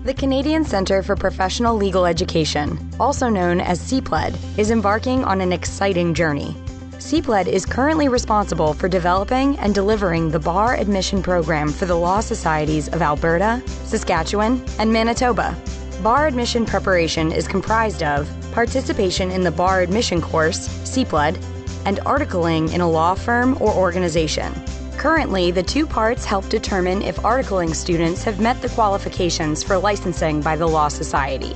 The Canadian Centre for Professional Legal Education, also known as CPLED, is embarking on an exciting journey. CPLED is currently responsible for developing and delivering the bar admission program for the law societies of Alberta, Saskatchewan, and Manitoba. Bar admission preparation is comprised of participation in the bar admission course, CPLED, and articling in a law firm or organization. Currently, the two parts help determine if articling students have met the qualifications for licensing by the Law Society.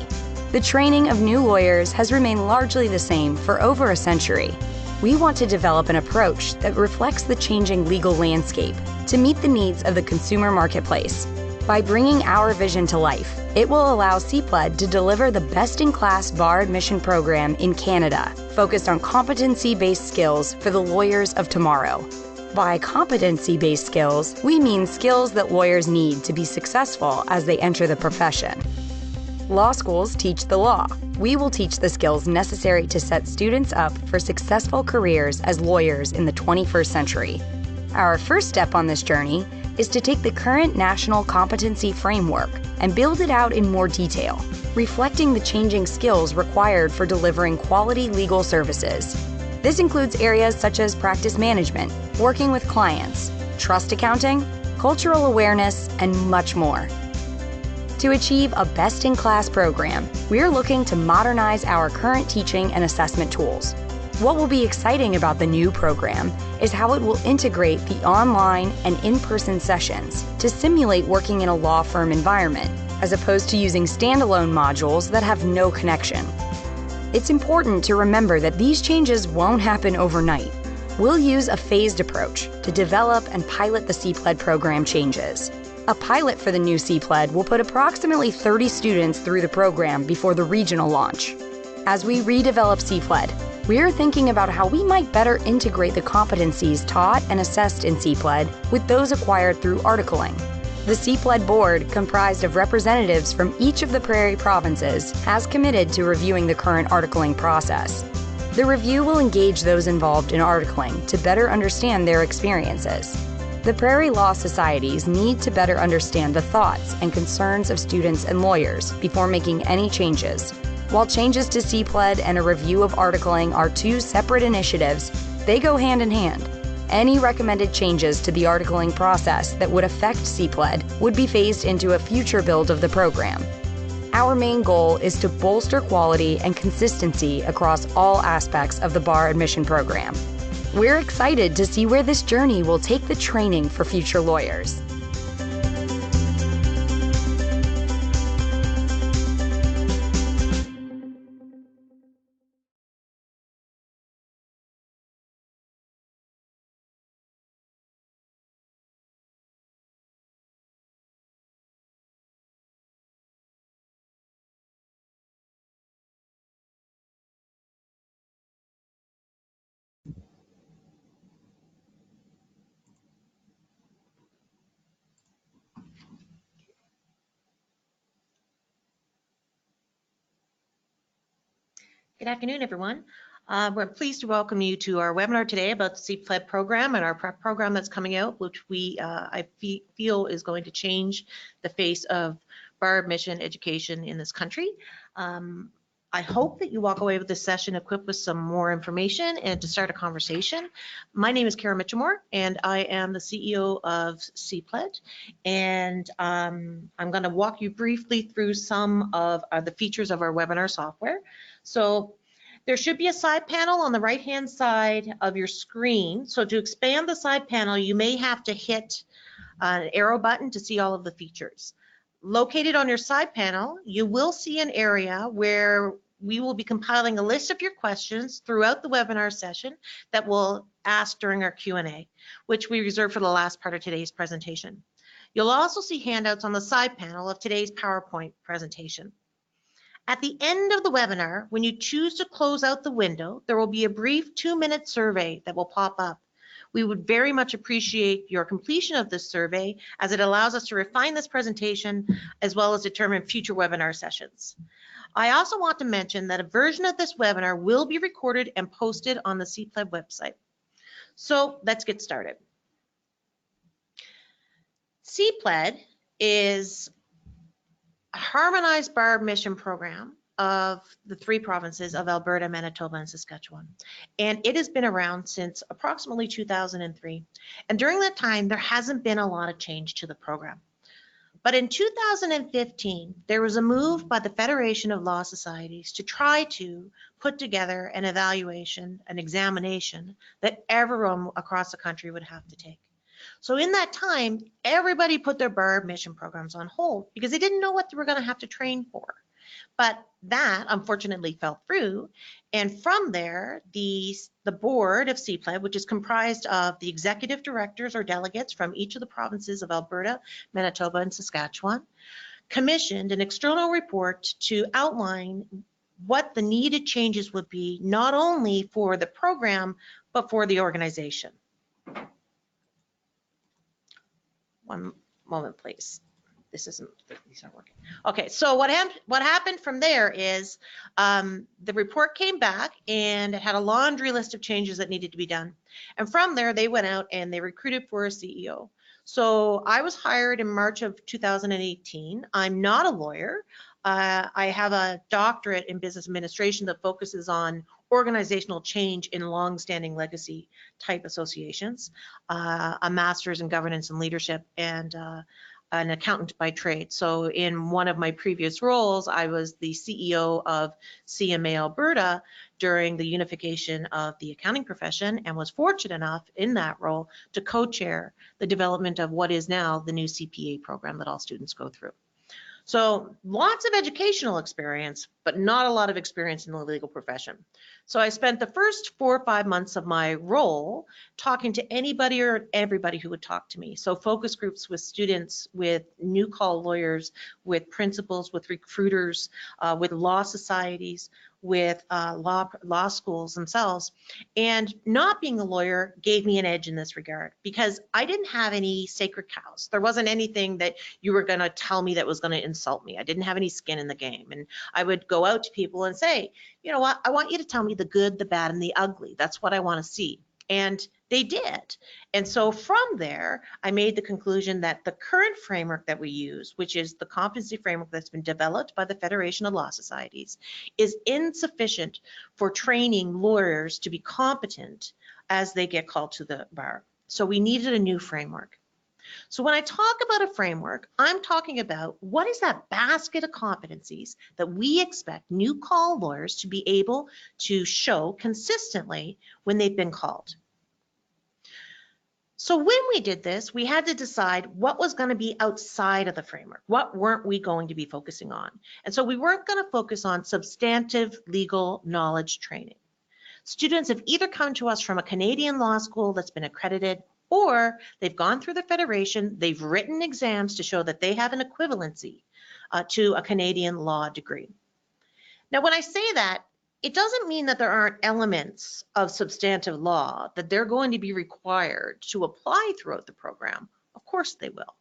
The training of new lawyers has remained largely the same for over a century. We want to develop an approach that reflects the changing legal landscape to meet the needs of the consumer marketplace. By bringing our vision to life, it will allow CPLED to deliver the best-in-class bar admission program in Canada, focused on competency-based skills for the lawyers of tomorrow. By competency-based skills, we mean skills that lawyers need to be successful as they enter the profession. Law schools teach the law. We will teach the skills necessary to set students up for successful careers as lawyers in the 21st century. Our first step on this journey is to take the current national competency framework and build it out in more detail, reflecting the changing skills required for delivering quality legal services. This includes areas such as practice management, working with clients, trust accounting, cultural awareness, and much more. To achieve a best-in-class program, we are looking to modernize our current teaching and assessment tools. What will be exciting about the new program is how it will integrate the online and in-person sessions to simulate working in a law firm environment, as opposed to using standalone modules that have no connection. It's important to remember that these changes won't happen overnight. We'll use a phased approach to develop and pilot the CPLED program changes. A pilot for the new CPLED will put approximately 30 students through the program before the regional launch. As we redevelop CPLED, we are thinking about how we might better integrate the competencies taught and assessed in CPLED with those acquired through articling. The CPLED board, comprised of representatives from each of the Prairie provinces, has committed to reviewing the current articling process. The review will engage those involved in articling to better understand their experiences. The Prairie Law Societies need to better understand the thoughts and concerns of students and lawyers before making any changes. While changes to CPLED and a review of articling are two separate initiatives, they go hand in hand. Any recommended changes to the articling process that would affect CPLED would be phased into a future build of the program. Our main goal is to bolster quality and consistency across all aspects of the bar admission program. We're excited to see where this journey will take the training for future lawyers. Good afternoon, everyone. We're pleased to welcome you to our webinar today about the CPLED program and our PREP program that's coming out, which I feel is going to change the face of bar admission education in this country. I hope that you walk away with this session equipped with some more information and to start a conversation. My name is Mitchelmore, and I am the CEO of CPLED. And I'm going to walk you briefly through some of the features of our webinar software. So there should be a side panel on the right-hand side of your screen. So to expand the side panel, you may have to hit an arrow button to see all of the features. Located on your side panel, you will see an area where we will be compiling a list of your questions throughout the webinar session that we'll ask during our Q&A, which we reserve for the last part of today's presentation. You'll also see handouts on the side panel of today's PowerPoint presentation. At the end of the webinar, when you choose to close out the window, there will be a brief 2-minute survey that will pop up. We would very much appreciate your completion of this survey, as it allows us to refine this presentation as well as determine future webinar sessions. I also want to mention that a version of this webinar will be recorded and posted on the CPLED website. So let's get started. CPLED is harmonized bar admission program of the 3 provinces of Alberta, Manitoba, and Saskatchewan. And it has been around since approximately 2003. And during that time, there hasn't been a lot of change to the program. But in 2015, there was a move by the Federation of Law Societies to try to put together an evaluation, an examination that everyone across the country would have to take. So in that time, everybody put their bar admission programs on hold because they didn't know what they were going to have to train for. But that unfortunately fell through. And from there, the board of CPLED, which is comprised of the executive directors or delegates from each of the provinces of Alberta, Manitoba, and Saskatchewan, commissioned an external report to outline what the needed changes would be, not only for the program, but for the organization. One moment, please. These aren't working. Okay, so what happened from there is the report came back and it had a laundry list of changes that needed to be done. And from there, they went out and they recruited for a CEO. So I was hired in March of 2018. I'm not a lawyer. I have a doctorate in business administration that focuses on organizational change in long-standing legacy type associations, a master's in governance and leadership, and an accountant by trade. So in one of my previous roles, I was the CEO of CMA Alberta during the unification of the accounting profession and was fortunate enough in that role to co-chair the development of what is now the new CPA program that all students go through. So lots of educational experience, but not a lot of experience in the legal profession. So I spent the first 4 or 5 months of my role talking to anybody or everybody who would talk to me. So focus groups with students, with new call lawyers, with principals, with recruiters, with law societies, with law schools themselves. And not being a lawyer gave me an edge in this regard because I didn't have any sacred cows. There wasn't anything that you were going to tell me that was going to insult me. I didn't have any skin in the game. And I would go out to people and say, you know what, I want you to tell me the good, the bad, and the ugly. That's what I want to see. And they did. And so from there, I made the conclusion that the current framework that we use, which is the competency framework that's been developed by the Federation of Law Societies, is insufficient for training lawyers to be competent as they get called to the bar. So we needed a new framework. So when I talk about a framework, I'm talking about what is that basket of competencies that we expect new call lawyers to be able to show consistently when they've been called. So when we did this, we had to decide what was going to be outside of the framework. What weren't we going to be focusing on? And so we weren't going to focus on substantive legal knowledge training. Students have either come to us from a Canadian law school that's been accredited, or they've gone through the Federation, they've written exams to show that they have an equivalency to a Canadian law degree. Now, when I say that, it doesn't mean that there aren't elements of substantive law that they're going to be required to apply throughout the program. Of course they will.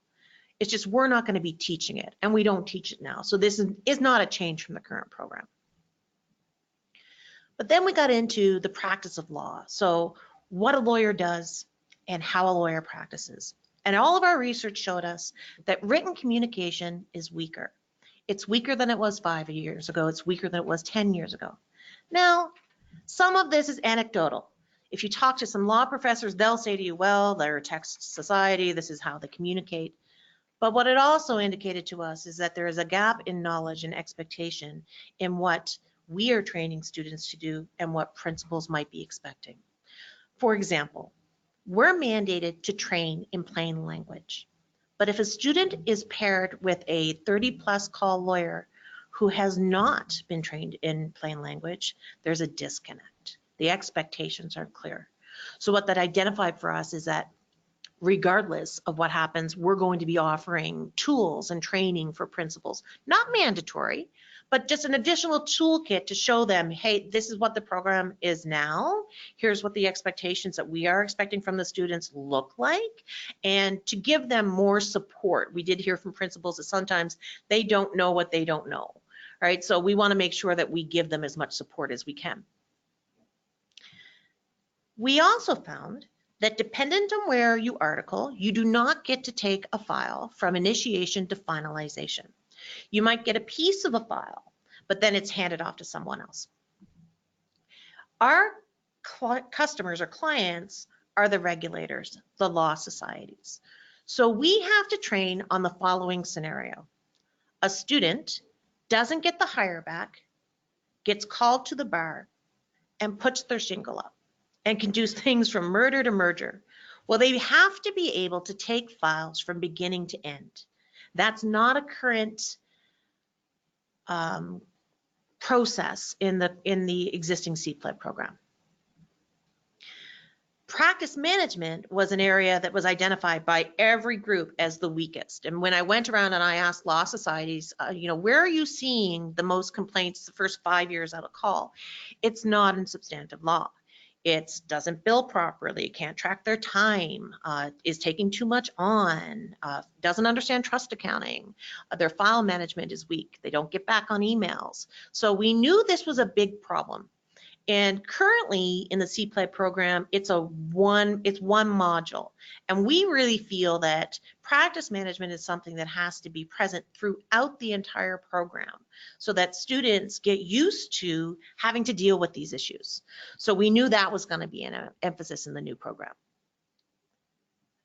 It's just we're not going to be teaching it, and we don't teach it now. So this is not a change from the current program. But then we got into the practice of law. So what a lawyer does and how a lawyer practices. And all of our research showed us that written communication is weaker. It's weaker than it was 5 years ago. It's weaker than it was 10 years ago. Now, some of this is anecdotal. If you talk to some law professors, they'll say to you, well, they're a text society, this is how they communicate. But what it also indicated to us is that there is a gap in knowledge and expectation in what we are training students to do and what principals might be expecting. For example, we're mandated to train in plain language. But if a student is paired with a 30-plus call lawyer who has not been trained in plain language, there's a disconnect. The expectations aren't clear. So what that identified for us is that regardless of what happens, we're going to be offering tools and training for principals, not mandatory, but just an additional toolkit to show them, hey, this is what the program is now. Here's what the expectations that we are expecting from the students look like, and to give them more support. We did hear from principals that sometimes they don't know what they don't know, right? So we want to make sure that we give them as much support as we can. We also found that dependent on where you article, you do not get to take a file from initiation to finalization. You might get a piece of a file, but then it's handed off to someone else. Our customers or clients are the regulators, the law societies. So we have to train on the following scenario. A student doesn't get the hire back, gets called to the bar, and puts their shingle up and can do things from murder to merger. Well, they have to be able to take files from beginning to end. That's not a current process in the existing CPLED program. Practice management was an area that was identified by every group as the weakest. And when I went around and I asked law societies, where are you seeing the most complaints the first 5 years out of call? It's not in substantive law. It doesn't bill properly, can't track their time, is taking too much on, doesn't understand trust accounting, their file management is weak, they don't get back on emails. So we knew this was a big problem. And currently in the CPLED program, it's one module. And we really feel that practice management is something that has to be present throughout the entire program so that students get used to having to deal with these issues. So we knew that was going to be an emphasis in the new program.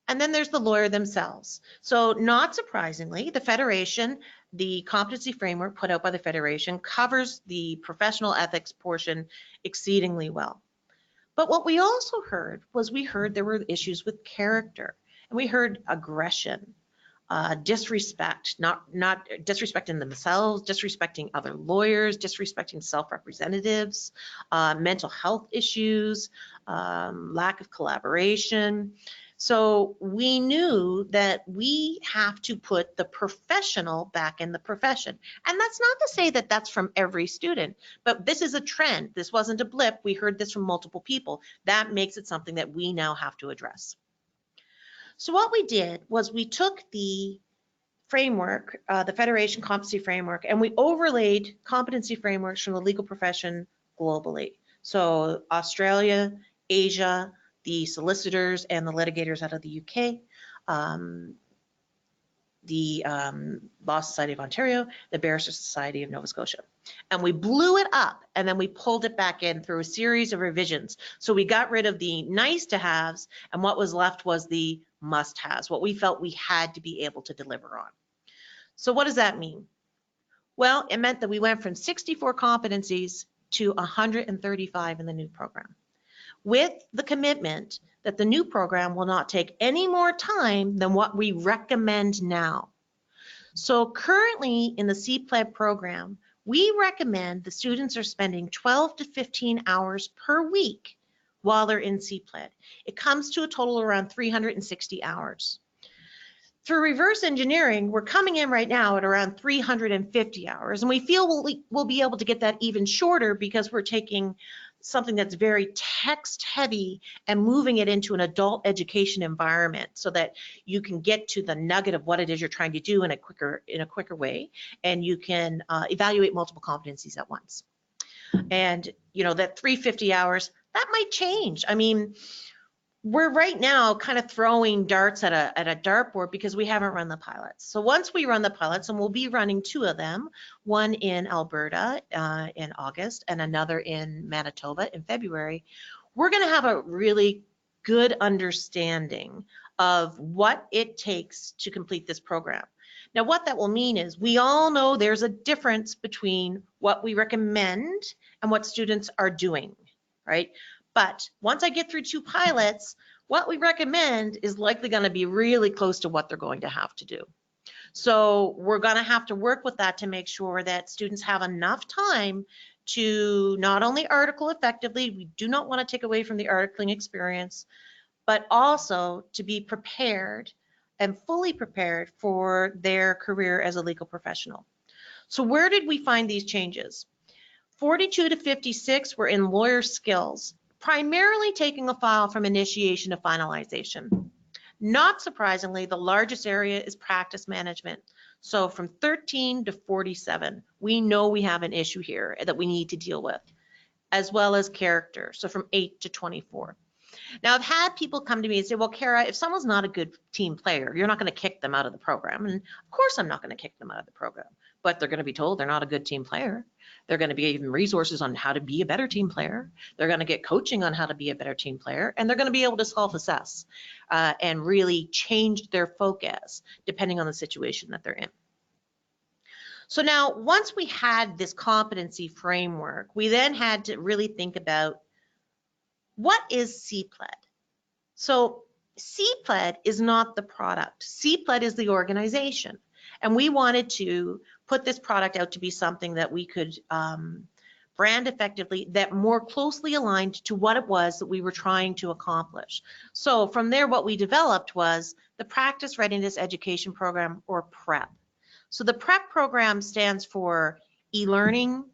And then there's the lawyer themselves. So not surprisingly, the Federation, the competency framework put out by the Federation covers the professional ethics portion exceedingly well. But what we also heard was there were issues with character, and we heard aggression, disrespect, not disrespecting themselves, disrespecting other lawyers, disrespecting self-representatives, mental health issues, lack of collaboration. So we knew that we have to put the professional back in the profession. And that's not to say that that's from every student, but this is a trend. This wasn't a blip. We heard this from multiple people. That makes it something that we now have to address. So what we did was we took the framework, the Federation Competency Framework, and we overlaid competency frameworks from the legal profession globally. So Australia, Asia, the solicitors and the litigators out of the UK, the Law Society of Ontario, the Barrister Society of Nova Scotia. And we blew it up and then we pulled it back in through a series of revisions. So we got rid of the nice to haves and what was left was the must haves, what we felt we had to be able to deliver on. So what does that mean? Well, it meant that we went from 64 competencies to 135 in the new program, with the commitment that the new program will not take any more time than what we recommend now. So currently in the CPLED program, we recommend the students are spending 12 to 15 hours per week while they're in CPLED. It comes to a total around 360 hours. Through reverse engineering, we're coming in right now at around 350 hours, and we feel we'll be able to get that even shorter because we're taking something that's very text heavy and moving it into an adult education environment so that you can get to the nugget of what it is you're trying to do in a quicker way, and you can evaluate multiple competencies at once. And that 350 hours, that might change. I mean, we're right now kind of throwing darts at a dartboard because we haven't run the pilots. So once we run the pilots, and we'll be running 2 of them, one in Alberta in August and another in Manitoba in February, we're going to have a really good understanding of what it takes to complete this program. Now, what that will mean is we all know there's a difference between what we recommend and what students are doing, right? But once I get through 2 pilots, what we recommend is likely going to be really close to what they're going to have to do. So we're going to have to work with that to make sure that students have enough time to not only article effectively, we do not want to take away from the articling experience, but also to be prepared and fully prepared for their career as a legal professional. So where did we find these changes? 42 to 56 were in lawyer skills, primarily taking a file from initiation to finalization. Not surprisingly, the largest area is practice management. So from 13 to 47, we know we have an issue here that we need to deal with, as well as character. So from 8 to 24. Now, I've had people come to me and say, well, Kara, if someone's not a good team player, you're not going to kick them out of the program. And of course, I'm not going to kick them out of the program. but they're going to be told they're not a good team player. They're going to be given resources on how to be a better team player. They're going to get coaching on how to be a better team player, and they're going to be able to self-assess and really change their focus depending on the situation that they're in. So now, once we had this competency framework, we then had to really think about what is CPLED. So CPLED is not the product. CPLED is the organization. And we wanted to put this product out to be something that we could brand effectively, that more closely aligned to what it was that we were trying to accomplish. So from there, what we developed was the Practice Readiness Education Program, or PREP. So the PREP program stands for e-learning,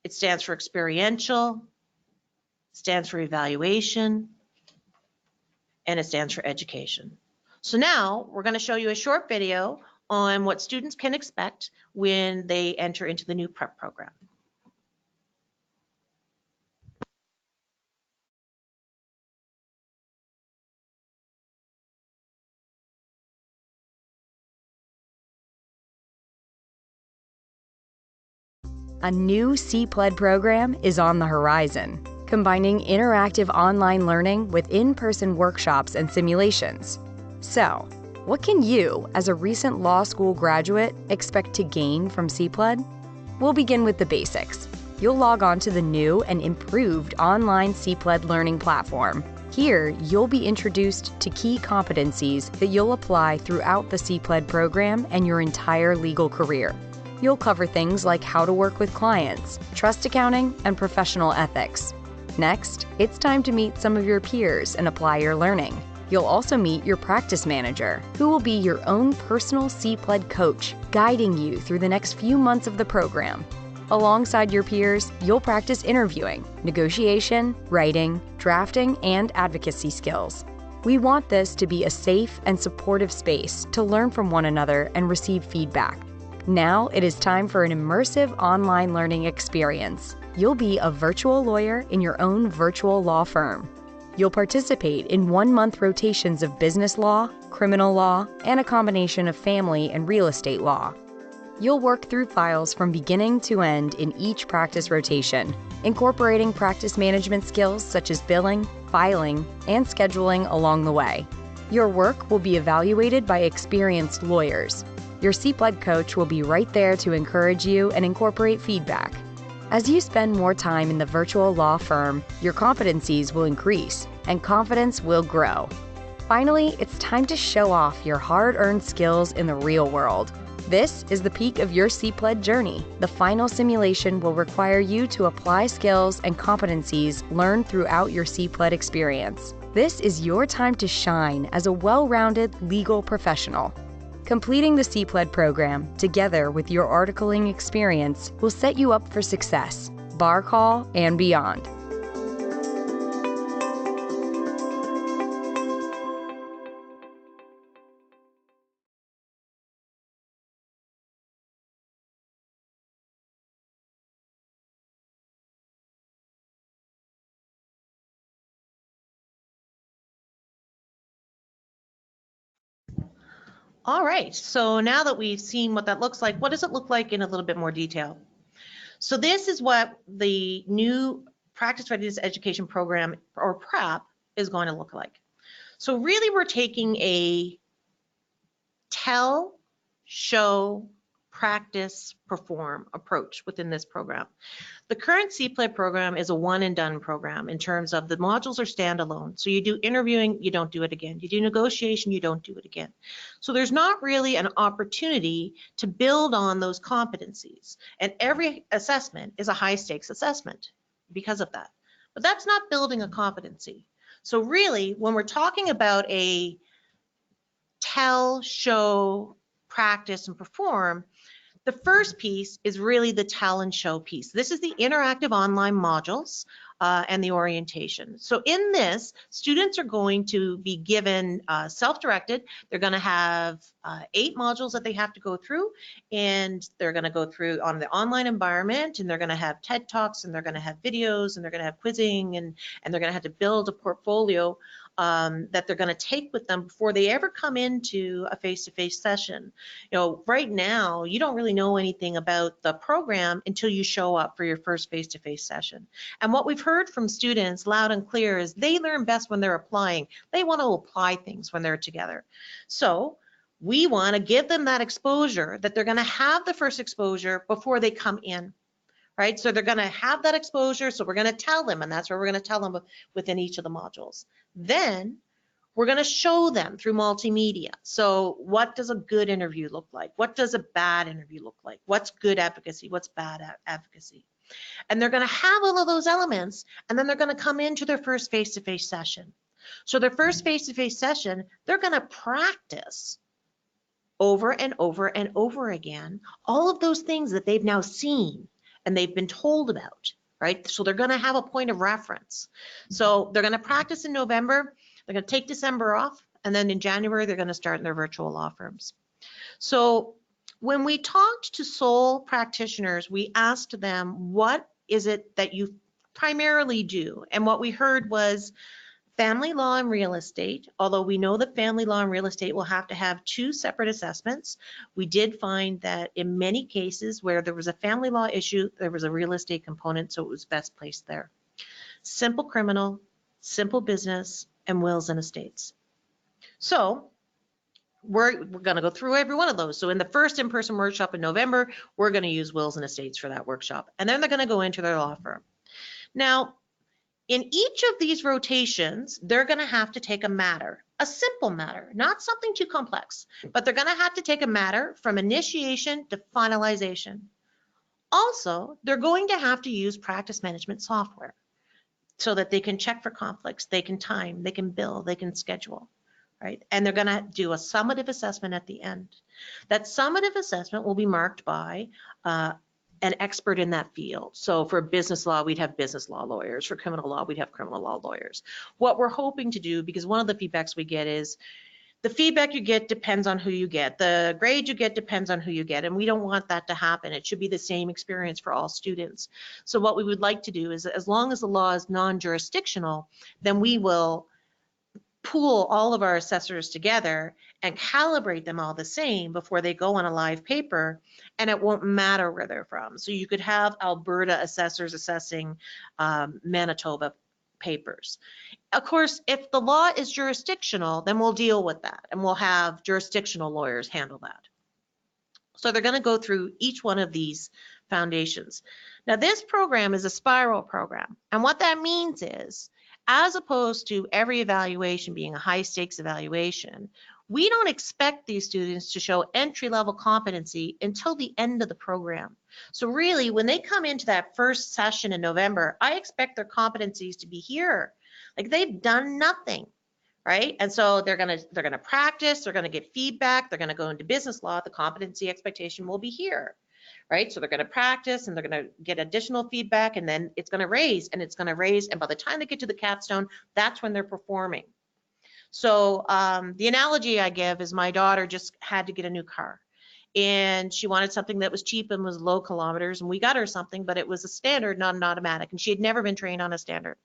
it stands for experiential, stands for evaluation, and it stands for education. So now we're going to show you a short video on what students can expect when they enter into the new PREP program. A new CPLED program is on the horizon, combining interactive online learning with in-person workshops and simulations. So, what can you, as a recent law school graduate, expect to gain from CPLED? We'll begin with the basics. You'll log on to the new and improved online CPLED learning platform. Here, you'll be introduced to key competencies that you'll apply throughout the CPLED program and your entire legal career. You'll cover things like how to work with clients, trust accounting, and professional ethics. Next, it's time to meet some of your peers and apply your learning. You'll also meet your practice manager, who will be your own personal CPLED coach, guiding you through the next few months of the program. Alongside your peers, you'll practice interviewing, negotiation, writing, drafting, and advocacy skills. We want this to be a safe and supportive space to learn from one another and receive feedback. Now it is time for an immersive online learning experience. You'll be a virtual lawyer in your own virtual law firm. You'll participate in 1-month rotations of business law, criminal law, and a combination of family and real estate law. You'll work through files from beginning to end in each practice rotation, incorporating practice management skills such as billing, filing, and scheduling along the way. Your work will be evaluated by experienced lawyers. Your CPLED coach will be right there to encourage you and incorporate feedback. As you spend more time in the virtual law firm, your competencies will increase and confidence will grow. Finally, it's time to show off your hard-earned skills in the real world. This is the peak of your CPLED journey. The final simulation will require you to apply skills and competencies learned throughout your CPLED experience. This is your time to shine as a well-rounded legal professional. Completing the CPLED program, together with your articling experience, will set you up for success, bar call, and beyond. All right, so now that we've seen what that looks like, what does it look like in a little bit more detail? So this is what the new Practice Readiness Education Program, or PREP, is going to look like. So really we're taking a tell, show, practice, perform approach within this program. The current CPLED program is a one and done program in terms of the modules are standalone. So you do interviewing, you don't do it again. You do negotiation, you don't do it again. So there's not really an opportunity to build on those competencies. And every assessment is a high stakes assessment because of that. But that's not building a competency. So really, when we're talking about a tell, show, practice, and perform, the first piece is really the tell and show piece. This is the interactive online modules and the orientation. So in this, students are going to be given self-directed. They're going to have 8 modules that they have to go through, and they're going to go through on the online environment, and they're going to have TED Talks, and they're going to have videos, and they're going to have quizzing, and they're going to have to build a portfolio that they're going to take with them before they ever come into a face-to-face session. You know, right now, you don't really know anything about the program until you show up for your first face-to-face session. And what we've heard from students loud and clear is they learn best when they're applying. They want to apply things when they're together. So we want to give them that exposure, that they're going to have the first exposure before they come in. Right, so they're going to have that exposure, so we're going to tell them, and that's where we're going to tell them within each of the modules. Then we're going to show them through multimedia. So what does a good interview look like? What does a bad interview look like? What's good advocacy? What's bad advocacy? And they're going to have all of those elements, and then they're going to come into their first face-to-face session. So their first face-to-face session, they're going to practice over and over and over again all of those things that they've now seen and they've been told about, right? So they're going to have a point of reference. So they're going to practice in November, they're going to take December off, and then in January, they're going to start in their virtual law firms. So when we talked to sole practitioners, we asked them, what is it that you primarily do? And what we heard was family law and real estate, although we know that family law and real estate will have to have two separate assessments. We did find that in many cases where there was a family law issue, there was a real estate component, so it was best placed there. Simple criminal, simple business, and wills and estates. So we're going to go through every one of those. So in the first in-person workshop in November, we're going to use wills and estates for that workshop. And then they're going to go into their law firm. Now, in each of these rotations, they're going to have to take a matter, a simple matter, not something too complex, but they're going to have to take a matter from initiation to finalization. Also, they're going to have to use practice management software so that they can check for conflicts, they can time, they can bill, they can schedule, right? And they're going to do a summative assessment at the end. That summative assessment will be marked by an expert in that field. So for business law, we'd have business law lawyers. For criminal law, we'd have criminal law lawyers. What we're hoping to do, because one of the feedbacks we get is the feedback you get depends on who you get. The grade you get depends on who you get, and we don't want that to happen. It should be the same experience for all students. So what we would like to do is, as long as the law is non-jurisdictional, then we will pool all of our assessors together and calibrate them all the same before they go on a live paper, and it won't matter where they're from. So you could have Alberta assessors assessing Manitoba papers. Of course, if the law is jurisdictional, then we'll deal with that and we'll have jurisdictional lawyers handle that. So they're going to go through each one of these foundations. Now this program is a spiral program, and what that means is, as opposed to every evaluation being a high stakes evaluation, we don't expect these students to show entry-level competency until the end of the program. So really, when they come into that first session in November, I expect their competencies to be here. Like they've done nothing, right? And so they're gonna practice, they're gonna get feedback, they're gonna go into business law, the competency expectation will be here. Right? So they're going to practice and they're going to get additional feedback, and then it's going to raise and it's going to raise. And by the time they get to the capstone, that's when they're performing. So the analogy I give is my daughter just had to get a new car, and she wanted something that was cheap and was low kilometers. And we got her something, but it was a standard, not an automatic. And she had never been trained on a standard.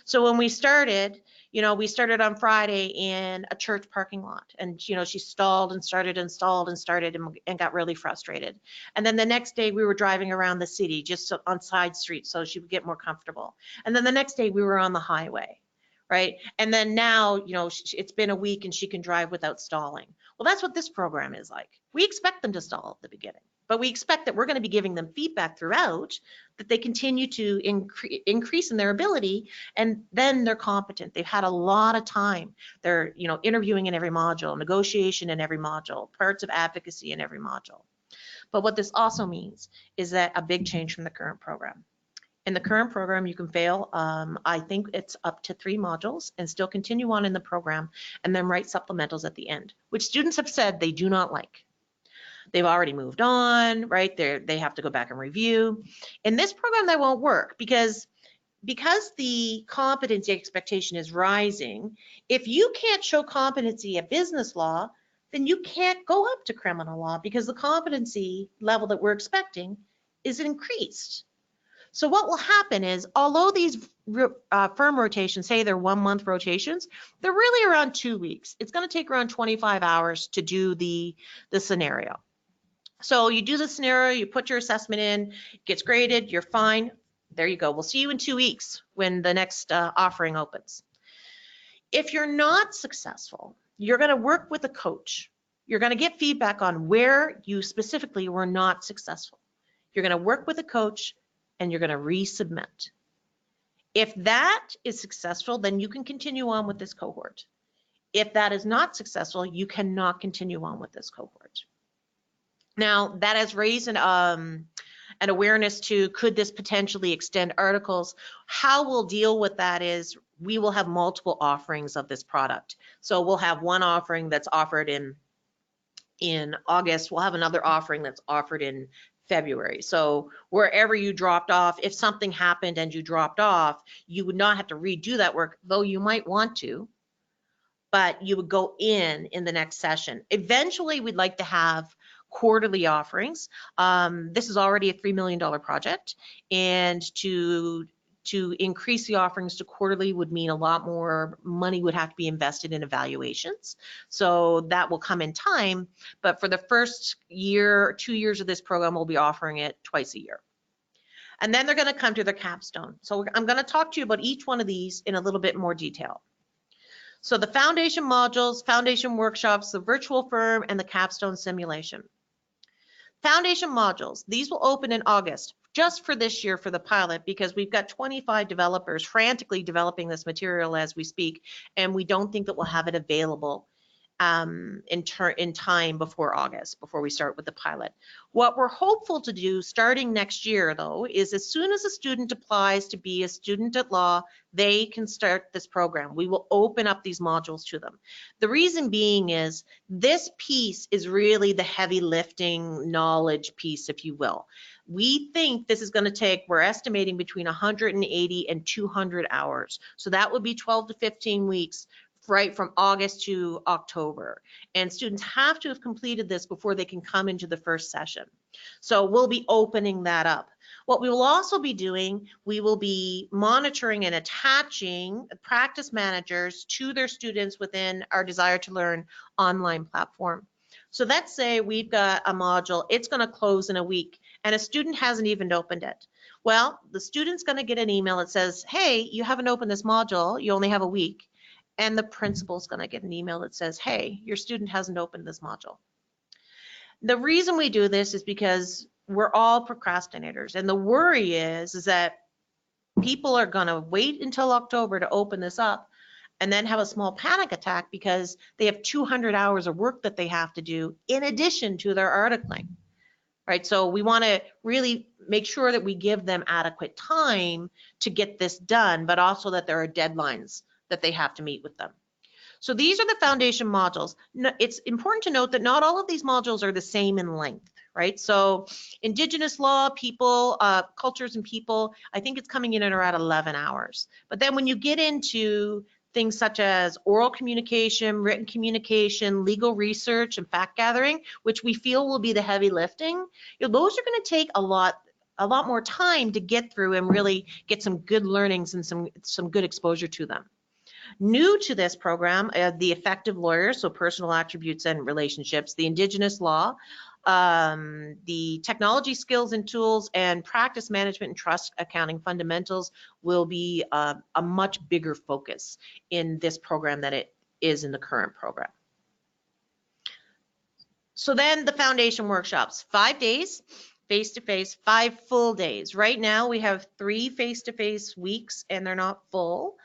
So when we started, we started on Friday in a church parking lot, and, she stalled and started and stalled and started and got really frustrated. And then the next day we were driving around the city just on side streets so she would get more comfortable. And then the next day we were on the highway, right? And then now, it's been a week and she can drive without stalling. Well, that's what this program is like. We expect them to stall at the beginning, but we expect that we're going to be giving them feedback throughout, that they continue to increase in their ability, and then they're competent. They've had a lot of time. They're, interviewing in every module, negotiation in every module, parts of advocacy in every module. But what this also means is that a big change from the current program. In the current program, you can fail, I think it's up to 3 modules, and still continue on in the program and then write supplementals at the end, which students have said they do not like. They've already moved on, right? They have to go back and review. In this program, that won't work because the competency expectation is rising. If you can't show competency at business law, then you can't go up to criminal law because the competency level that we're expecting is increased. So what will happen is, although these firm rotations, say they're 1 month rotations, they're really around 2 weeks. It's going to take around 25 hours to do the scenario. So you do the scenario, you put your assessment in, it gets graded, you're fine. There you go. We'll see you in 2 weeks when the next offering opens. If you're not successful, you're going to work with a coach. You're going to get feedback on where you specifically were not successful. You're going to work with a coach and you're going to resubmit. If that is successful, then you can continue on with this cohort. If that is not successful, you cannot continue on with this cohort. Now, that has raised an awareness to, could this potentially extend articles? How we'll deal with that is we will have multiple offerings of this product. So we'll have one offering that's offered in August. We'll have another offering that's offered in February. So wherever you dropped off, if something happened and you dropped off, you would not have to redo that work, though you might want to, but you would go in the next session. Eventually, we'd like to have quarterly offerings. This is already a $3 million project, and to increase the offerings to quarterly would mean a lot more money would have to be invested in evaluations. So that will come in time, but for the first year, 2 years of this program, we'll be offering it twice a year. And then they're going to come to their capstone. So I'm going to talk to you about each one of these in a little bit more detail. So the foundation modules, foundation workshops, the virtual firm, and the capstone simulation. Foundation modules, these will open in August, just for this year for the pilot, because we've got 25 developers frantically developing this material as we speak, and we don't think that we'll have it available in time before August, before we start with the pilot. What we're hopeful to do starting next year, though, is as soon as a student applies to be a student at law, they can start this program. We will open up these modules to them. The reason being is this piece is really the heavy lifting knowledge piece, if you will. We think this is going to take, we're estimating between 180 and 200 hours. So that would be 12 to 15 weeks, right from August to October. And students have to have completed this before they can come into the first session. So we'll be opening that up. What we will also be doing, we will be monitoring and attaching practice managers to their students within our Desire to Learn online platform. So let's say we've got a module, it's going to close in a week, and a student hasn't even opened it. Well, the student's going to get an email that says, hey, you haven't opened this module, you only have a week. And the principal's going to get an email that says, hey, your student hasn't opened this module. The reason we do this is because we're all procrastinators. And the worry is that people are going to wait until October to open this up and then have a small panic attack because they have 200 hours of work that they have to do in addition to their articling. Right? So we want to really make sure that we give them adequate time to get this done, but also that there are deadlines that they have to meet with them. So these are the foundation modules. It's important to note that not all of these modules are the same in length, right? So Indigenous law, people, cultures and people, I think it's coming in at around 11 hours. But then when you get into things such as oral communication, written communication, legal research, and fact gathering, which we feel will be the heavy lifting, those are going to take a lot more time to get through and really get some good learnings and some good exposure to them. New to this program, the effective lawyers, so personal attributes and relationships, the Indigenous law, the technology skills and tools, and practice management and trust accounting fundamentals will be a much bigger focus in this program than it is in the current program. So then the foundation workshops, 5 days, face-to-face, 5 full days. Right now we have 3 face-to-face weeks and they're not full.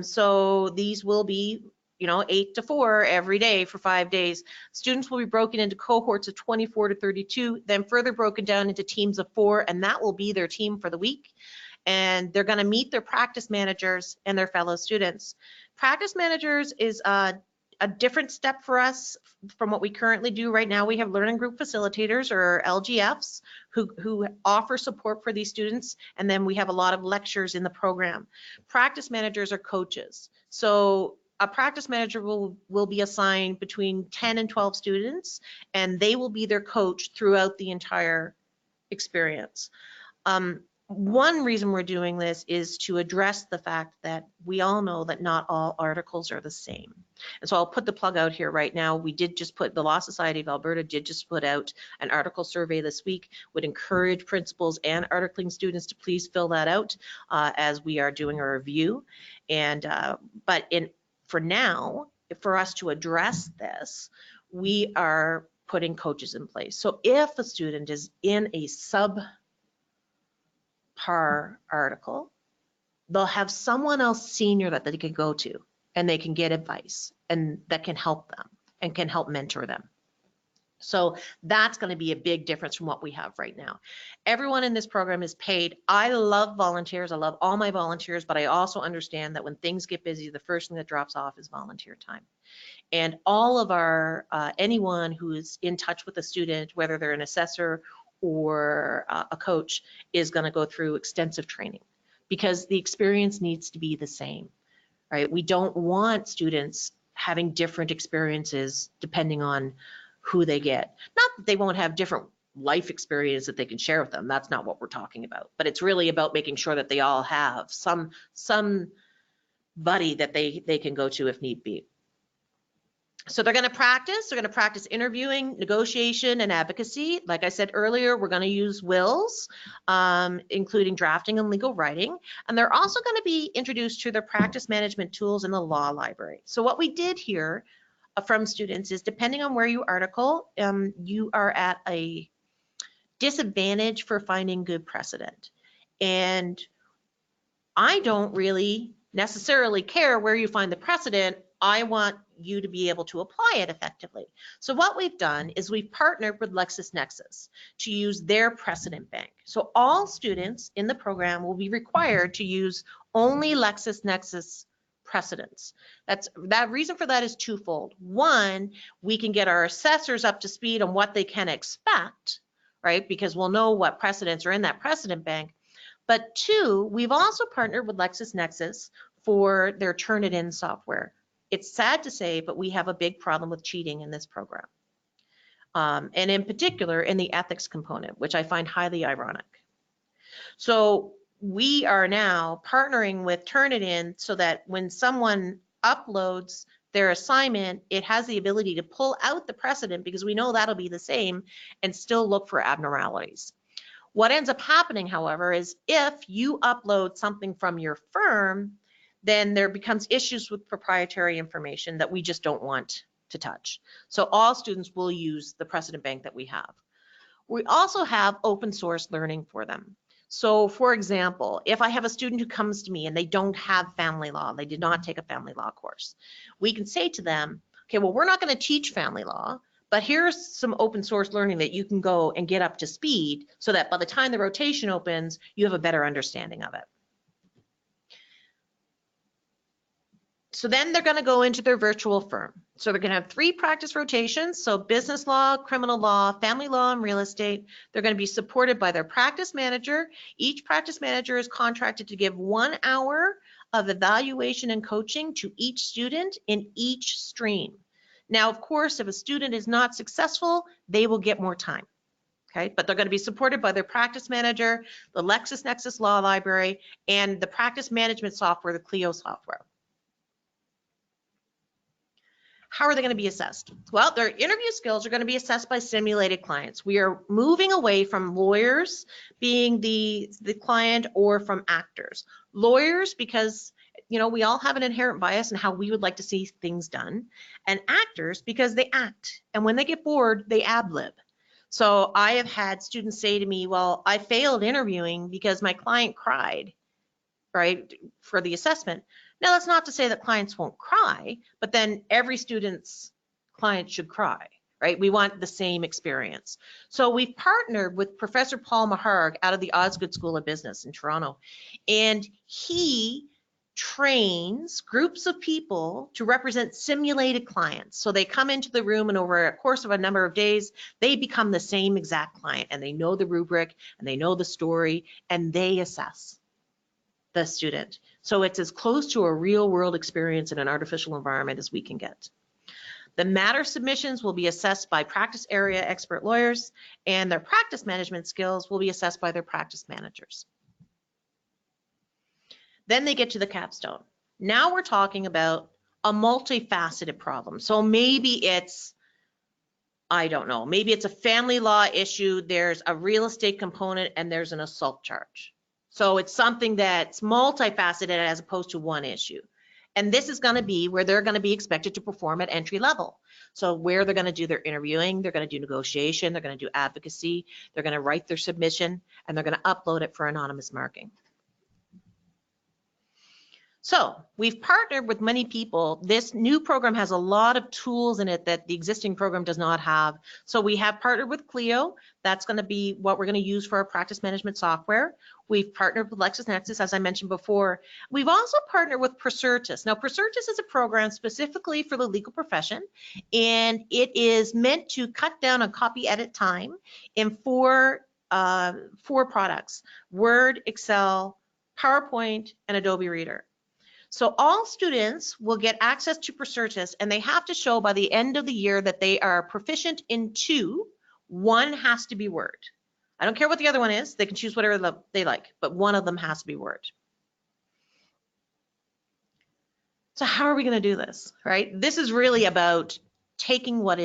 So these will be, 8 to 4 every day for 5 days. Students will be broken into cohorts of 24 to 32, then further broken down into teams of 4, and that will be their team for the week. And they're going to meet their practice managers and their fellow students. Practice managers is a different step for us from what we currently do. Right now we have learning group facilitators, or LGFs, who offer support for these students, and then we have a lot of lectures in the program. Practice managers are coaches. So a practice manager will be assigned between 10 and 12 students, and they will be their coach throughout the entire experience. one reason we're doing this is to address the fact that we all know that not all articles are the same. And so I'll put the plug out here right now. We did just put, the Law Society of Alberta did just put out an article survey this week. Would encourage principals and articling students to please fill that out as we are doing a review. And for now, for us to address this, we are putting coaches in place. So if a student is in a subpar article, they'll have someone else senior that they can go to and they can get advice and that can help them and can help mentor them. So that's going to be a big difference from what we have right now. Everyone in this program is paid. I love volunteers. I love all my volunteers, but I also understand that when things get busy, the first thing that drops off is volunteer time. And all of our, anyone who is in touch with a student, whether they're an assessor or a coach, is going to go through extensive training because the experience needs to be the same, right? We don't want students having different experiences depending on who they get. Not that they won't have different life experience that they can share with them. That's not what we're talking about. But it's really about making sure that they all have some buddy that they can go to if need be. So they're going to practice. They're going to practice interviewing, negotiation, and advocacy. Like I said earlier, we're going to use wills, including drafting and legal writing. And they're also going to be introduced to the practice management tools in the law library. So what we did here from students is, depending on where you article, you are at a disadvantage for finding good precedent. And I don't really necessarily care where you find the precedent. I want you to be able to apply it effectively. So what we've done is we've partnered with LexisNexis to use their precedent bank. So all students in the program will be required to use only LexisNexis precedents. That reason for that is twofold. One, we can get our assessors up to speed on what they can expect, right? Because we'll know what precedents are in that precedent bank. But two, we've also partnered with LexisNexis for their Turnitin software. It's sad to say, but we have a big problem with cheating in this program. And in particular, in the ethics component, which I find highly ironic. So we are now partnering with Turnitin so that when someone uploads their assignment, it has the ability to pull out the precedent because we know that'll be the same and still look for abnormalities. What ends up happening, however, is if you upload something from your firm, then there becomes issues with proprietary information that we just don't want to touch. So all students will use the precedent bank that we have. We also have open source learning for them. So for example, if I have a student who comes to me and they don't have family law, they did not take a family law course, we can say to them, okay, well, we're not going to teach family law, but here's some open source learning that you can go and get up to speed so that by the time the rotation opens, you have a better understanding of it. So then they're going to go into their virtual firm. So they're going to have 3 practice rotations. So business law, criminal law, family law, and real estate. They're going to be supported by their practice manager. Each practice manager is contracted to give 1 hour of evaluation and coaching to each student in each stream. Now, of course, if a student is not successful, they will get more time. Okay, but they're going to be supported by their practice manager, the LexisNexis Law Library, and the practice management software, the Clio software. How are they going to be assessed? Well, their interview skills are going to be assessed by simulated clients. We are moving away from lawyers being the client or from actors. Lawyers, because we all have an inherent bias in how we would like to see things done, and actors because they act, and when they get bored, they ad-lib. So I have had students say to me, well, I failed interviewing because my client cried, right, for the assessment. Now, that's not to say that clients won't cry, but then every student's client should cry, right? We want the same experience. So we've partnered with Professor Paul Maharg out of the Osgood School of Business in Toronto, and he trains groups of people to represent simulated clients. So they come into the room and over a course of a number of days, they become the same exact client, and they know the rubric and they know the story and they assess the student. So it's as close to a real world experience in an artificial environment as we can get. The matter submissions will be assessed by practice area expert lawyers, and their practice management skills will be assessed by their practice managers. Then they get to the capstone. Now we're talking about a multifaceted problem. So maybe it's, I don't know, maybe it's a family law issue, there's a real estate component, and there's an assault charge. So it's something that's multifaceted as opposed to one issue. And this is going to be where they're going to be expected to perform at entry level. So where they're going to do their interviewing, they're going to do negotiation, they're going to do advocacy, they're going to write their submission, and they're going to upload it for anonymous marking. So we've partnered with many people. This new program has a lot of tools in it that the existing program does not have. So we have partnered with Clio. That's going to be what we're going to use for our practice management software. We've partnered with LexisNexis, as I mentioned before. We've also partnered with Procertis. Now, Procertis is a program specifically for the legal profession, and it is meant to cut down on copy edit time in four products: Word, Excel, PowerPoint, and Adobe Reader. So all students will get access to Procertis, and they have to show by the end of the year that they are proficient in two. One has to be Word. I don't care what the other one is. They can choose whatever they like, but one of them has to be Word. So how are we going to do this, right? This is really about taking what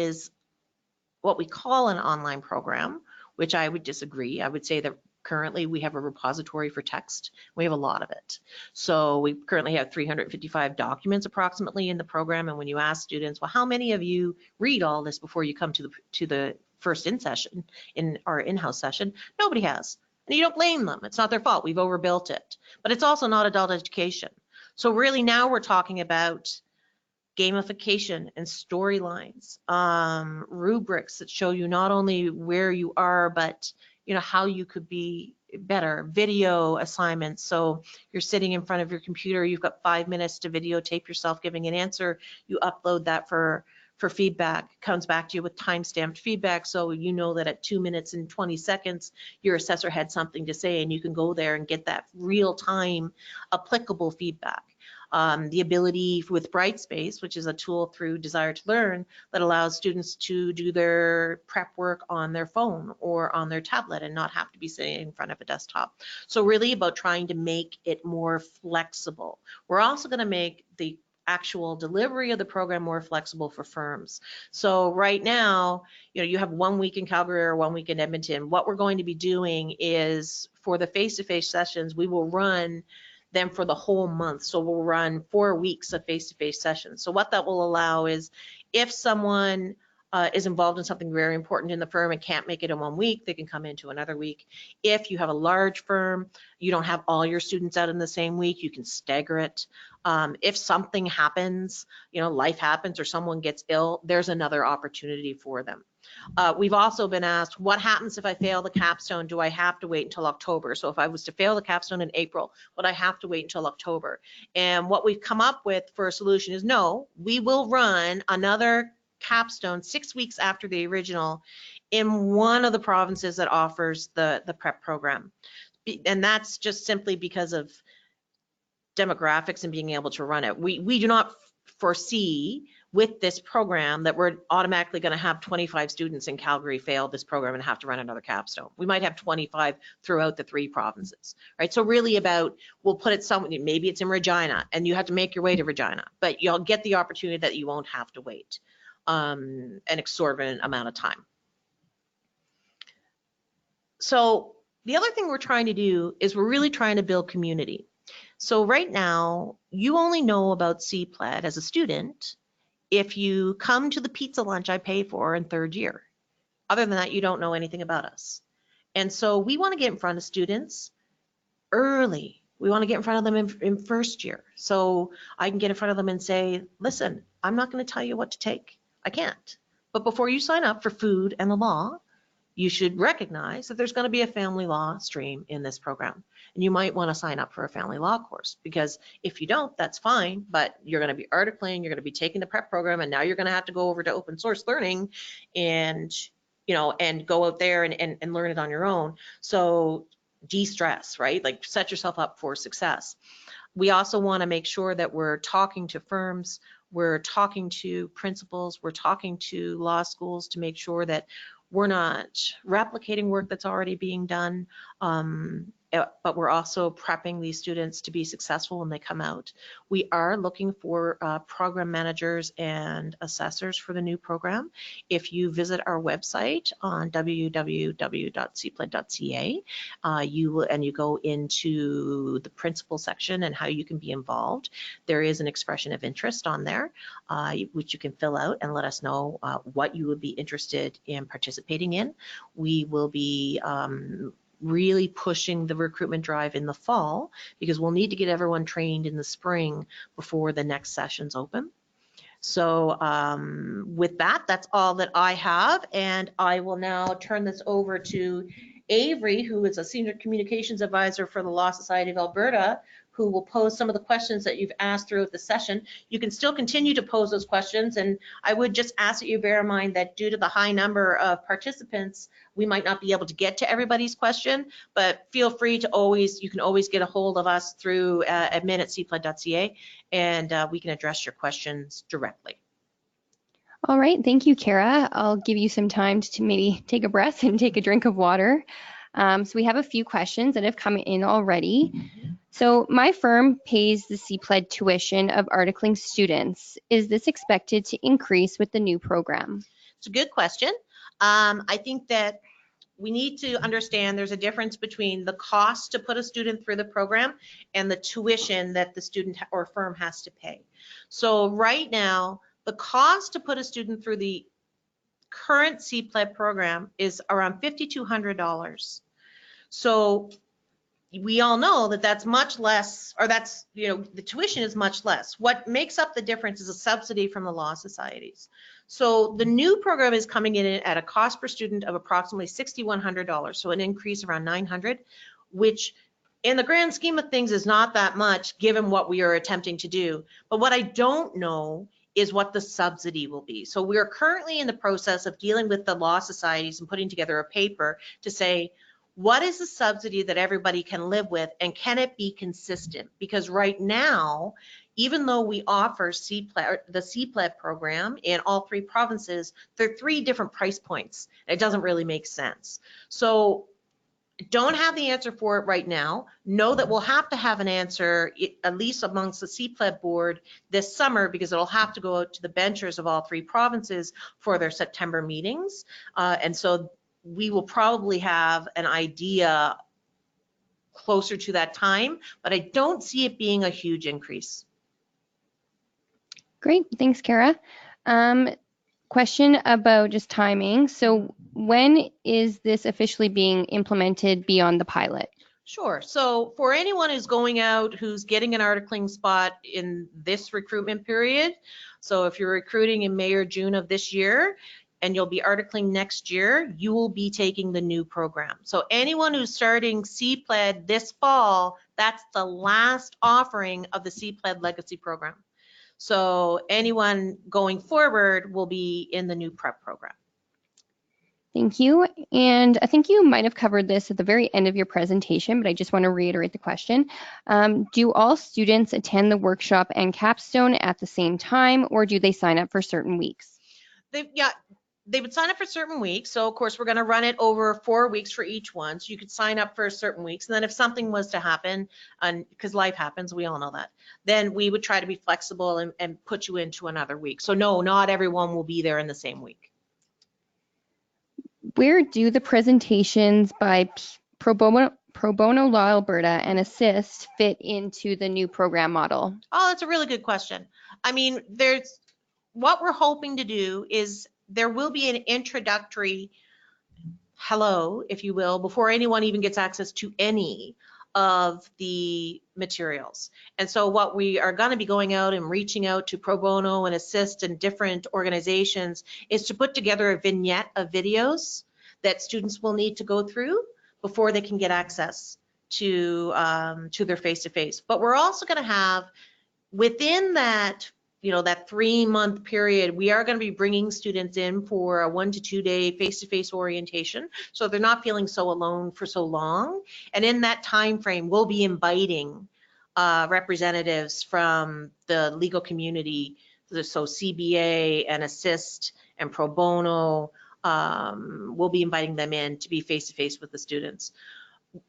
we call an online program, which I would disagree. I would say that currently we have a repository for text. We have a lot of it. So we currently have 355 documents approximately in the program. And when you ask students, well, how many of you read all this before you come to the first in-session, in our in-house session? Nobody has. And you don't blame them. It's not their fault. We've overbuilt it. But it's also not adult education. So really now we're talking about gamification and storylines, rubrics that show you not only where you are, but how you could be better, video assignments. So you're sitting in front of your computer, you've got 5 minutes to videotape yourself giving an answer. You upload that for feedback. It comes back to you with time-stamped feedback, so you know that at 2 minutes and 20 seconds, your assessor had something to say, and you can go there and get that real-time applicable feedback. The ability with Brightspace, which is a tool through Desire to Learn that allows students to do their prep work on their phone or on their tablet and not have to be sitting in front of a desktop. So really about trying to make it more flexible. We're also going to make the actual delivery of the program more flexible for firms. So right now, you have 1 week in Calgary or 1 week in Edmonton. What we're going to be doing is for the face-to-face sessions, we will run them for the whole month. So we'll run 4 weeks of face-to-face sessions. So what that will allow is if someone is involved in something very important in the firm and can't make it in 1 week, they can come into another week. If you have a large firm, you don't have all your students out in the same week, you can stagger it. If something happens, life happens or someone gets ill, there's another opportunity for them. We've also been asked, what happens if I fail the capstone? Do I have to wait until October? So if I was to fail the capstone in April, would I have to wait until October? And what we've come up with for a solution is no, we will run another capstone 6 weeks after the original in one of the provinces that offers the PREP program. And that's just simply because of demographics and being able to run it. We do not foresee with this program that we're automatically going to have 25 students in Calgary fail this program and have to run another capstone. We might have 25 throughout the 3 provinces, right? So really about, we'll put it somewhere, maybe it's in Regina and you have to make your way to Regina, but you'll get the opportunity that you won't have to wait an exorbitant amount of time. So the other thing we're trying to do is we're really trying to build community. So right now, you only know about CPLED as a student if you come to the pizza lunch I pay for in 3rd year. Other than that, you don't know anything about us. And so we want to get in front of students early. We want to get in front of them in 1st year. So I can get in front of them and say, listen, I'm not going to tell you what to take. I can't. But before you sign up for food and the law, you should recognize that there's going to be a family law stream in this program. And you might want to sign up for a family law course, because if you don't, that's fine, but you're going to be articling, you're going to be taking the PREP program, and now you're going to have to go over to open source learning and, and go out there and learn it on your own. So de-stress, right? Like set yourself up for success. We also want to make sure that we're talking to firms, we're talking to principals, we're talking to law schools to make sure that we're not replicating work that's already being done, but we're also prepping these students to be successful when they come out. We are looking for program managers and assessors for the new program. If you visit our website on www.cpled.ca, you go into the principal section and how you can be involved, there is an expression of interest on there, which you can fill out and let us know what you would be interested in participating in. We will be really pushing the recruitment drive in the fall because we'll need to get everyone trained in the spring before the next sessions open. So with that, that's all that I have, and I will now turn this over to Avery, who is a Senior Communications Advisor for the Law Society of Alberta, who will pose some of the questions that you've asked throughout the session. You can still continue to pose those questions, and I would just ask that you bear in mind that due to the high number of participants, we might not be able to get to everybody's question, but feel free to you can always get a hold of us through admin@cpled.ca, and we can address your questions directly. All right, thank you, Kara. I'll give you some time to maybe take a breath and take a drink of water. So we have a few questions that have come in already. So my firm pays the CPLED tuition of articling students. Is this expected to increase with the new program? It's a good question. I think that we need to understand there's a difference between the cost to put a student through the program and the tuition that the student or firm has to pay. So right now, the cost to put a student through the current CPLED program is around $5,200. So we all know that that's much less, or that's, the tuition is much less. What makes up the difference is a subsidy from the law societies. So the new program is coming in at a cost per student of approximately $6,100, so an increase around $900, which in the grand scheme of things is not that much given what we are attempting to do. But what I don't know is what the subsidy will be. So we're currently in the process of dealing with the law societies and putting together a paper to say, what is the subsidy that everybody can live with, and can it be consistent? Because right now, even though we offer the CPLED program in all 3 provinces, there are 3 different price points. It doesn't really make sense. So don't have the answer for it right now. Know that we'll have to have an answer, at least amongst the CPLED board this summer, because it'll have to go out to the benchers of all 3 provinces for their September meetings. And so we will probably have an idea closer to that time, but I don't see it being a huge increase. Great, thanks, Kara. Question about just timing. So when is this officially being implemented beyond the pilot? Sure. So for anyone who's going out, who's getting an articling spot in this recruitment period, so if you're recruiting in May or June of this year, and you'll be articling next year, you will be taking the new program. So anyone who's starting CPLED this fall, that's the last offering of the CPLED Legacy Program. So anyone going forward will be in the new PREP program. Thank you. And I think you might have covered this at the very end of your presentation, but I just want to reiterate the question. Do all students attend the workshop and capstone at the same time, or do they sign up for certain weeks? They would sign up for certain weeks. So of course we're going to run it over 4 weeks for each one. So you could sign up for certain weeks. And then if something was to happen, and because life happens, we all know that, then we would try to be flexible and put you into another week. So no, not everyone will be there in the same week. Where do the presentations by Pro Bono Law Alberta and Assist fit into the new program model? Oh, that's a really good question. I mean, what we're hoping to do is there will be an introductory hello, if you will, before anyone even gets access to any of the materials. And so what we are going to be going out and reaching out to Pro Bono and Assist and different organizations is to put together a vignette of videos that students will need to go through before they can get access to their face-to-face. But we're also going to have within that, that 3-month period, we are going to be bringing students in for a 1 to 2 day face-to-face orientation, so they're not feeling so alone for so long. And in that time frame, we'll be inviting representatives from the legal community, so CBA and Assist and Pro Bono. We'll be inviting them in to be face-to-face with the students.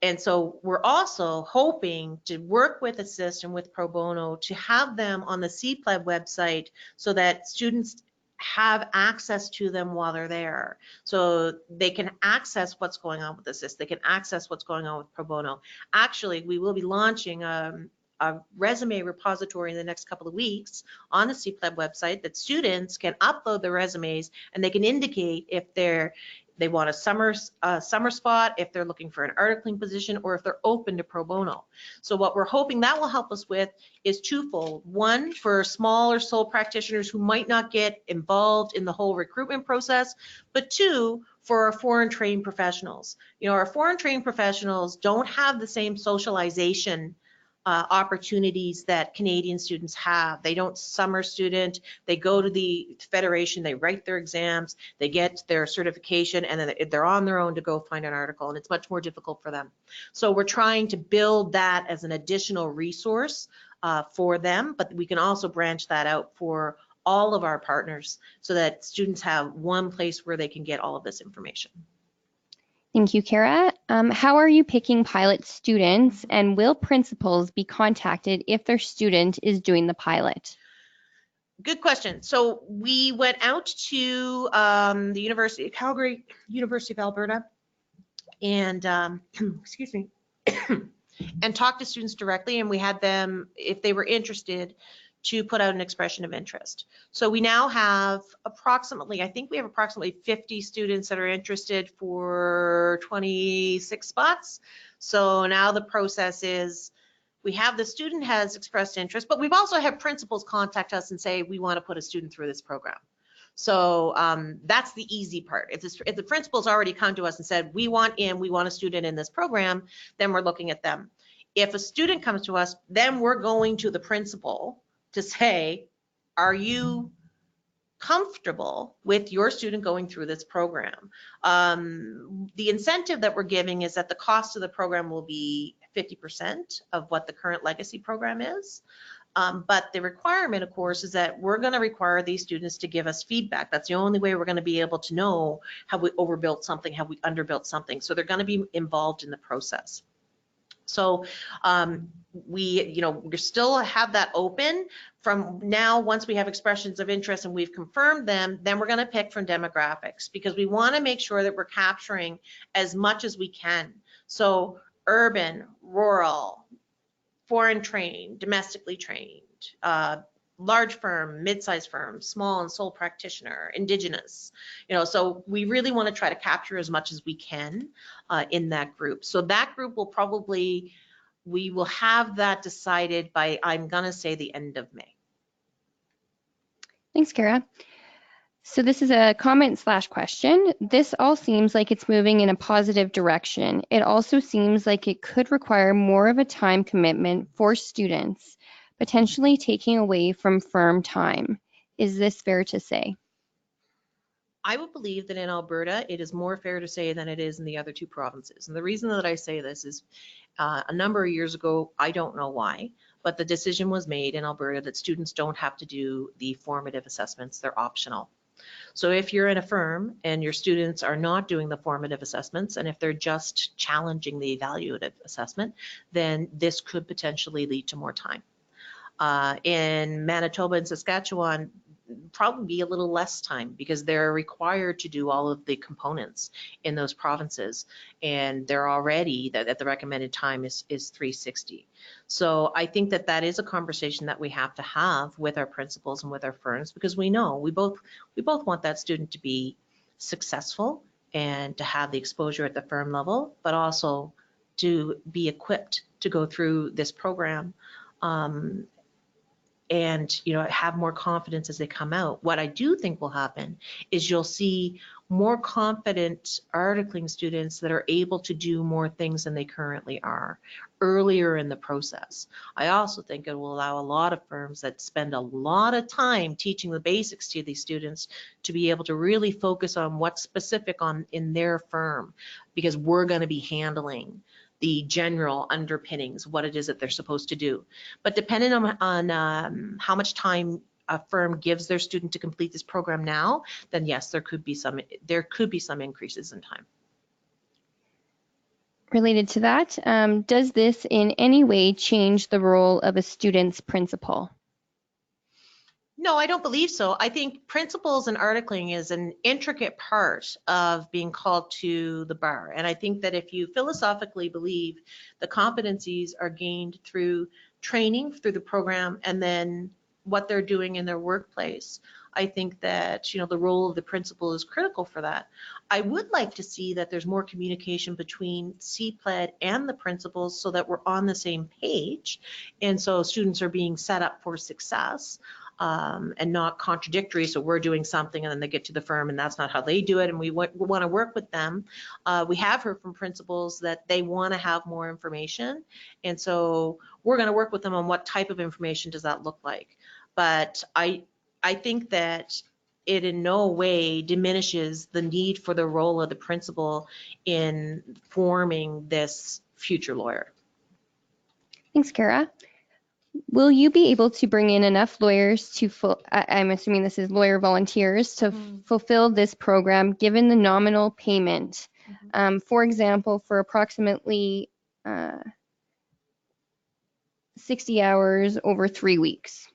And so we're also hoping to work with Assist and with Pro Bono to have them on the CPLED website so that students have access to them while they're there. So they can access what's going on with Assist. They can access what's going on with Pro Bono. Actually, we will be launching a resume repository in the next couple of weeks on the CPLED website that students can upload their resumes, and they can indicate if they want a summer spot, if they're looking for an articling position, or if they're open to pro bono. So what we're hoping that will help us with is twofold. One, for smaller sole practitioners who might not get involved in the whole recruitment process, but two, for our foreign trained professionals. You know, our foreign trained professionals don't have the same socialization opportunities that Canadian students have. They don't summer student, they go to the federation, they write their exams, they get their certification, and then they're on their own to go find an article, and it's much more difficult for them. So we're trying to build that as an additional resource for them, but we can also branch that out for all of our partners so that students have one place where they can get all of this information. Thank you, Kara. How are you picking pilot students, and will principals be contacted if their student is doing the pilot? Good question. So we went out to the University of Calgary, University of Alberta, and excuse me, and talked to students directly, and we had them, if they were interested, to put out an expression of interest. So we now have approximately, I think we have approximately 50 students that are interested for 26 spots. So now the process is, we have the student has expressed interest, but we've also had principals contact us and say, we want to put a student through this program. So that's the easy part. If the principal's already come to us and said, we want a student in this program, then we're looking at them. If a student comes to us, then we're going to the principal to say, are you comfortable with your student going through this program? The incentive that we're giving is that the cost of the program will be 50% of what the current legacy program is. But the requirement, of course, is that we're going to require these students to give us feedback. That's the only way we're going to be able to know, have we overbuilt something, have we underbuilt something? So they're going to be involved in the process. So we still have that open. From now, once we have expressions of interest and we've confirmed them, then we're going to pick from demographics, because we want to make sure that we're capturing as much as we can. So urban, rural, foreign trained, domestically trained, large firm, mid-sized firm, small and sole practitioner, indigenous, so we really want to try to capture as much as we can in that group. So that group will probably, we will have that decided by, I'm going to say, the end of May. Thanks, Kara. So this is a comment/question. This all seems like it's moving in a positive direction. It also seems like it could require more of a time commitment for students, potentially taking away from firm time. Is this fair to say? I would believe that in Alberta, it is more fair to say than it is in the other two provinces. And the reason that I say this is a number of years ago, I don't know why, but the decision was made in Alberta that students don't have to do the formative assessments, they're optional. So if you're in a firm and your students are not doing the formative assessments, and if they're just challenging the evaluative assessment, then this could potentially lead to more time. In Manitoba and Saskatchewan, probably be a little less time, because they're required to do all of the components in those provinces, and they're already that the recommended time is 360. So I think that is a conversation that we have to have with our principals and with our firms, because we know we both want that student to be successful and to have the exposure at the firm level, but also to be equipped to go through this program and have more confidence as they come out. What I do think will happen is you'll see more confident articling students that are able to do more things than they currently are earlier in the process. I also think it will allow a lot of firms that spend a lot of time teaching the basics to these students to be able to really focus on what's specific in their firm, because we're going to be handling the general underpinnings, what it is that they're supposed to do. But depending on how much time a firm gives their student to complete this program now, then yes, there could be some increases in time. Related to that, does this in any way change the role of a student's principal? No, I don't believe so. I think principles and articling is an intricate part of being called to the bar. And I think that if you philosophically believe the competencies are gained through training, through the program, and then what they're doing in their workplace, I think that, you know, the role of the principal is critical for that. I would like to see that there's more communication between CPLED and the principals so that we're on the same page. And so students are being set up for success. And not contradictory. So we're doing something and then they get to the firm and that's not how they do it. And we want to work with them. We have heard from principals that they want to have more information. And so we're going to work with them on what type of information does that look like. But I think that it in no way diminishes the need for the role of the principal in forming this future lawyer. Thanks, Kara. Will you be able to bring in enough lawyers to, I'm assuming this is lawyer volunteers, to fulfill this program given the nominal payment? For example, for approximately 60 hours over 3 weeks?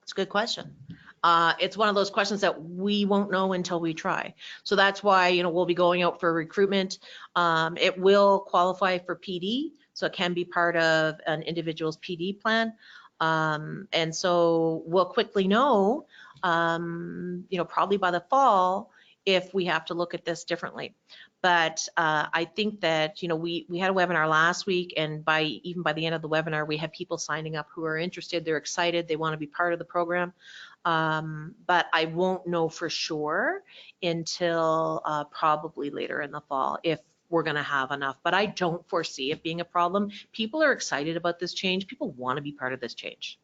It's a good question. It's one of those questions that we won't know until we try. So that's why, you know, we'll be going out for recruitment. It will qualify for PD, so it can be part of an individual's PD plan. And so we'll quickly know, you know, probably by the fall, if we have to look at this differently. But I think that, you know, we had a webinar last week, and even by the end of the webinar, we had people signing up who are interested. They're excited. They want to be part of the program. But I won't know for sure until probably later in the fall if we're going to have enough. But I don't foresee it being a problem. People are excited about this change. People want to be part of this change.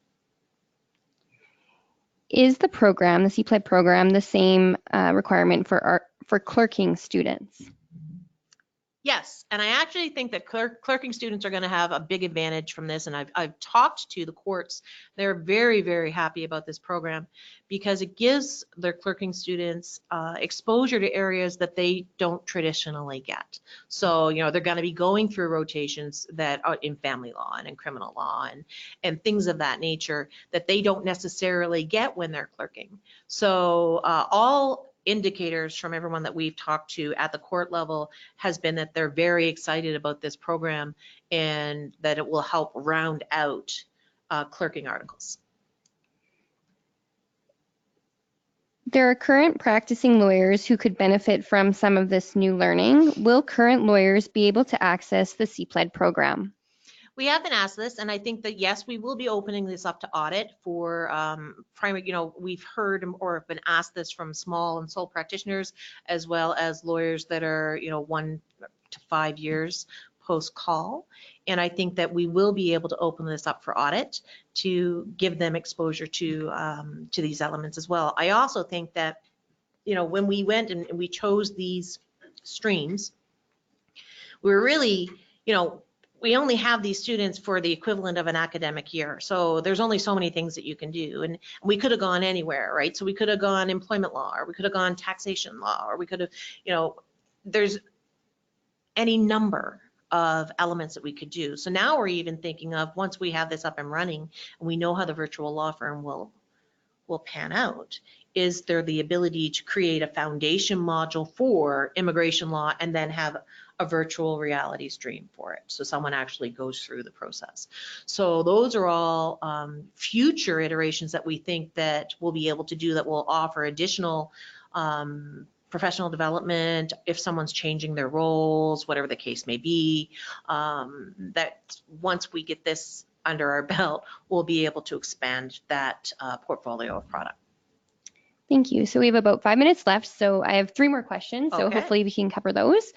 Is the program, the CPLED program, the same requirement for clerking students? Yes, and I actually think that clerking students are going to have a big advantage from this, and I've talked to the courts. They're very, very happy about this program because it gives their clerking students exposure to areas that they don't traditionally get. So, you know, they're going to be going through rotations that are in family law and in criminal law and things of that nature that they don't necessarily get when they're clerking. So all indicators from everyone that we've talked to at the court level has been that they're very excited about this program and that it will help round out clerking articles. There are current practicing lawyers who could benefit from some of this new learning. Will current lawyers be able to access the CPLED program? We have been asked this, and I think that yes, we will be opening this up to audit for primary. You know, we've heard or been asked this from small and sole practitioners, as well as lawyers that are, you know, 1 to 5 years post call. And I think that we will be able to open this up for audit to give them exposure to these elements as well. I also think that, you know, when we went and we chose these streams, we were really, you know, we only have these students for the equivalent of an academic year. So there's only so many things that you can do. And we could have gone anywhere, right? So we could have gone employment law, or we could have gone taxation law, or we could have, you know, there's any number of elements that we could do. So now we're even thinking of, once we have this up and running and we know how the virtual law firm will pan out, is there the ability to create a foundation module for immigration law and then have a virtual reality stream for it, so someone actually goes through the process. So those are all future iterations that we think that we'll be able to do, that will offer additional professional development if someone's changing their roles, whatever the case may be, that once we get this under our belt, we'll be able to expand that portfolio of product. Thank you. So we have about 5 minutes left. So I have 3 more questions. So hopefully we can cover those.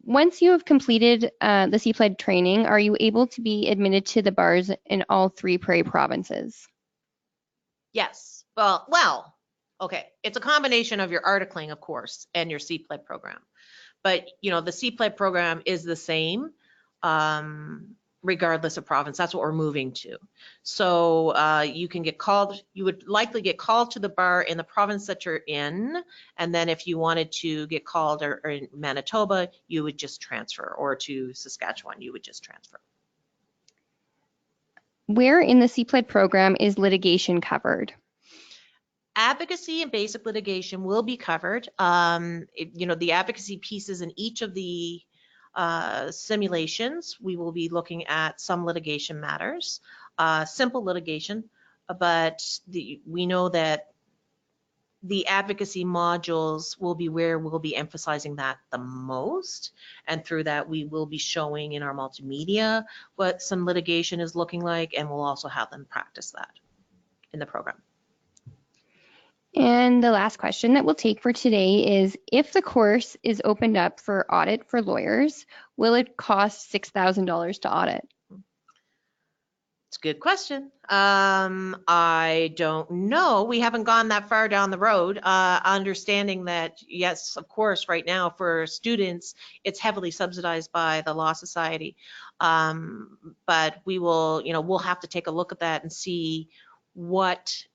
Once you have completed the CPLED training, are you able to be admitted to the bars in all 3 Prairie provinces? Yes. Well, okay. It's a combination of your articling, of course, and your CPLED program. But, you know, the CPLED program is the same. regardless of province. That's what we're moving to. So you can get called, you would likely get called to the bar in the province that you're in, and then if you wanted to get called or in Manitoba, you would just transfer, or to Saskatchewan, you would just transfer. Where in the CPLED program is litigation covered? Advocacy and basic litigation will be covered. The advocacy pieces in each of the simulations, we will be looking at some litigation matters, simple litigation, but we know that the advocacy modules will be where we'll be emphasizing that the most, and through that we will be showing in our multimedia what some litigation is looking like, and we'll also have them practice that in the program. And the last question that we'll take for today is, if the course is opened up for audit for lawyers, will it cost $6,000 to audit? It's a good question. I don't know. We haven't gone that far down the road, understanding that, yes, of course, right now for students, it's heavily subsidized by the Law Society. But we will, we'll have to take a look at that and see what,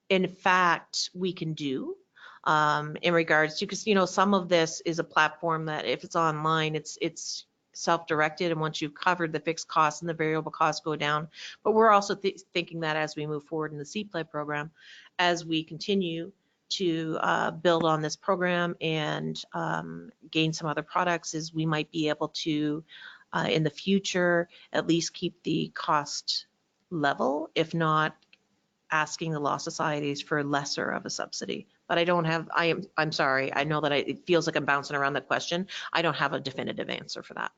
in fact, we can do in regards to, because, some of this is a platform that if it's online, it's self-directed, and once you've covered the fixed costs and the variable costs go down. But we're also thinking that as we move forward in the CPLED program, as we continue to build on this program and gain some other products, is we might be able to, in the future, at least keep the cost level, if not asking the law societies for lesser of a subsidy. But I don't have, I'm sorry, I know that it feels like I'm bouncing around the question. I don't have a definitive answer for that.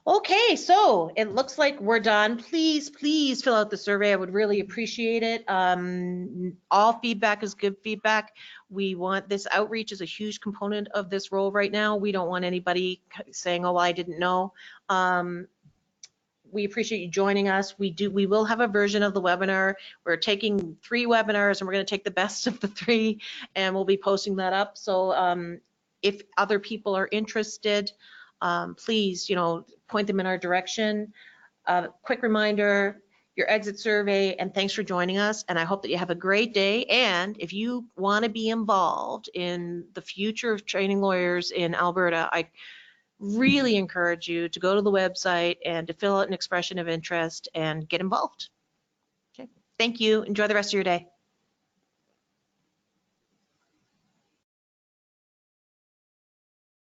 Okay, so it looks like we're done. Please fill out the survey. I would really appreciate it. All feedback is good feedback. We want this outreach is a huge component of this role right now. We don't want anybody saying, oh, I didn't know. We appreciate you joining us. We will have a version of the webinar. We're taking 3 webinars, and we're going to take the best of the 3, and we'll be posting that up. So if other people are interested, please, point them in our direction. Quick reminder, your exit survey, and thanks for joining us. And I hope that you have a great day. And if you want to be involved in the future of training lawyers in Alberta, I really encourage you to go to the website and to fill out an expression of interest and get involved. Okay. Thank you. Enjoy the rest of your day.